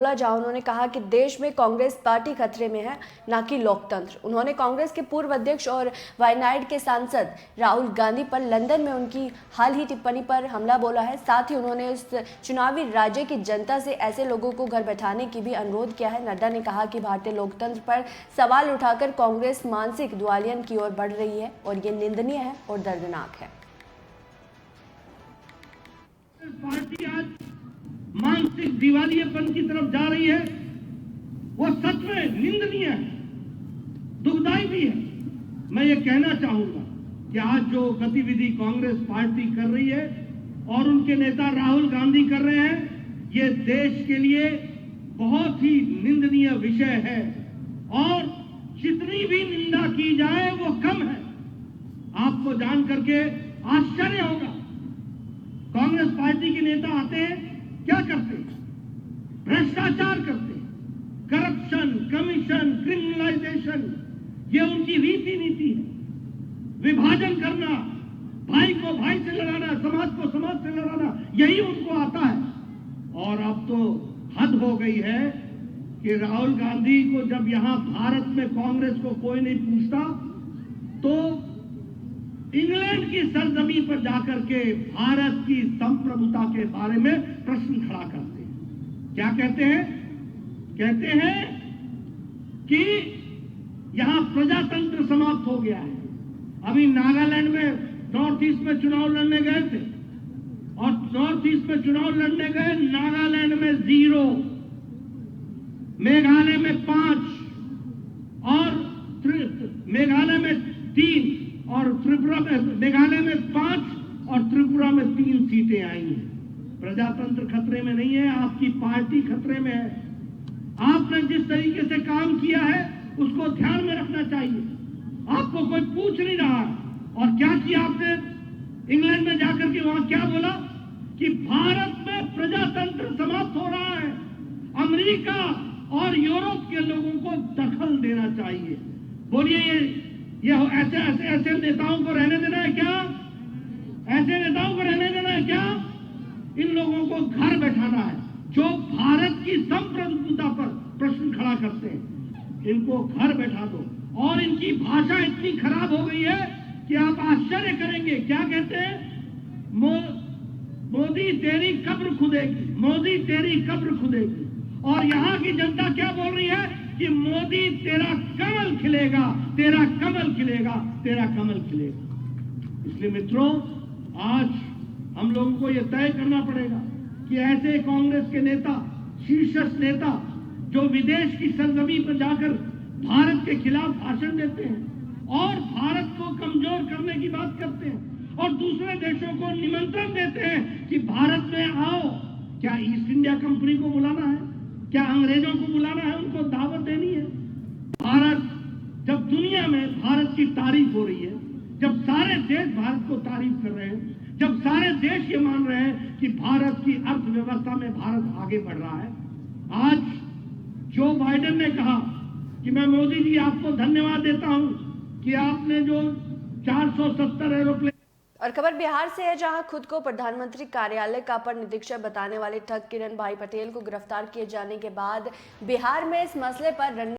जहां उन्होंने कहा कि देश में कांग्रेस पार्टी खतरे में है, ना कि लोकतंत्र। उन्होंने कांग्रेस के पूर्व अध्यक्ष और वायनाड के सांसद राहुल गांधी पर लंदन में उनकी हाल ही टिप्पणी पर हमला बोला है। साथ ही उन्होंने इस चुनावी राज्य की जनता से ऐसे लोगों को घर बैठाने की भी अनुरोध किया है। नड्डा ने कहा कि भारतीय लोकतंत्र पर सवाल उठाकर कांग्रेस मानसिक दिवालियन की ओर बढ़ रही है और ये निंदनीय है और दर्दनाक है। पार्टी आज मानसिक दिवालियेपन की तरफ जा रही है, वो सच में निंदनीय है, दुखदाई भी है। मैं ये कहना चाहूंगा कि आज जो गतिविधि कांग्रेस पार्टी कर रही है और उनके नेता राहुल गांधी कर रहे हैं, ये देश के लिए बहुत ही निंदनीय विषय है और जितनी भी निंदा की जाए वो कम है। आपको जान करके आश्चर्य होगा, कांग्रेस पार्टी के नेता आते हैं, क्या करते हैं? भ्रष्टाचार करते हैं, करप्शन, कमीशन, क्रिमिनलाइजेशन, ये उनकी रीति नीति है। विभाजन करना, भाई को भाई से लड़ाना, समाज को समाज से लड़ाना, यही उनको आता है। और अब तो हद हो गई है कि राहुल गांधी को जब यहां भारत में कांग्रेस को कोई नहीं पूछता, तो इंग्लैंड की सरजमी पर जाकर के भारत की संप्रभुता के बारे में प्रश्न खड़ा करते हैं। क्या कहते हैं? कहते हैं कि यहां प्रजातंत्र समाप्त हो गया है। अभी नागालैंड में नॉर्थ ईस्ट में चुनाव लड़ने गए थे और नॉर्थ ईस्ट में चुनाव लड़ने गए, नागालैंड में 0, मेघालय में 5 और मेघालय में 3 और त्रिपुरा में, मेघालय में 5 और त्रिपुरा में 3 सीटें आई हैं। प्रजातंत्र खतरे में नहीं है, आपकी पार्टी खतरे में है। आपने जिस तरीके से काम किया है उसको ध्यान में रखना चाहिए। आपको कोई पूछ नहीं रहा। और क्या किया आपने? इंग्लैंड में जाकर के वहां क्या बोला कि भारत में प्रजातंत्र समाप्त हो रहा है, अमेरिका और यूरोप के लोगों को दखल देना चाहिए। बोलिए, ये ऐसे नेताओं को रहने देना है क्या? ऐसे नेताओं को रहने देना है क्या? इन लोगों को घर बैठाना है, जो भारत की संप्रभुता पर प्रश्न खड़ा करते हैं, इनको घर बैठा दो। और इनकी भाषा इतनी खराब हो गई है कि आप आश्चर्य करेंगे। क्या कहते हैं? मोदी तेरी कब्र खुदेगी, मोदी तेरी कब्र खुदेगी। और यहां की जनता क्या बोल रही है कि मोदी तेरा कमल खिलेगा, तेरा कमल खिलेगा, तेरा कमल खिलेगा। इसलिए मित्रों, आज हम लोगों को यह तय करना पड़ेगा कि ऐसे कांग्रेस के नेता, शीर्षस्थ नेता, जो विदेश की सरजमी पर जाकर भारत के खिलाफ भाषण देते हैं और भारत को कमजोर करने की बात करते हैं और दूसरे देशों को निमंत्रण देते हैं कि भारत में आओ। क्या ईस्ट इंडिया कंपनी को बुलाना है? क्या अंग्रेजों को बुलाना है? उनको दावत देनी है? भारत, जब दुनिया में भारत की तारीफ हो रही है, जब सारे देश भारत को तारीफ कर रहे हैं, जब सारे देश ये मान रहे हैं कि भारत की अर्थव्यवस्था में भारत आगे बढ़ रहा है, आज जो बाइडेन ने कहा कि मैं मोदी जी आपको धन्यवाद देता हूं कि आपने जो 470 एरोप्लेन। और खबर बिहार से है, जहां खुद को प्रधानमंत्री कार्यालय का अपर निरीक्षक बताने वाले ठग किरण भाई पटेल को गिरफ्तार किए जाने के बाद बिहार में इस मसले पर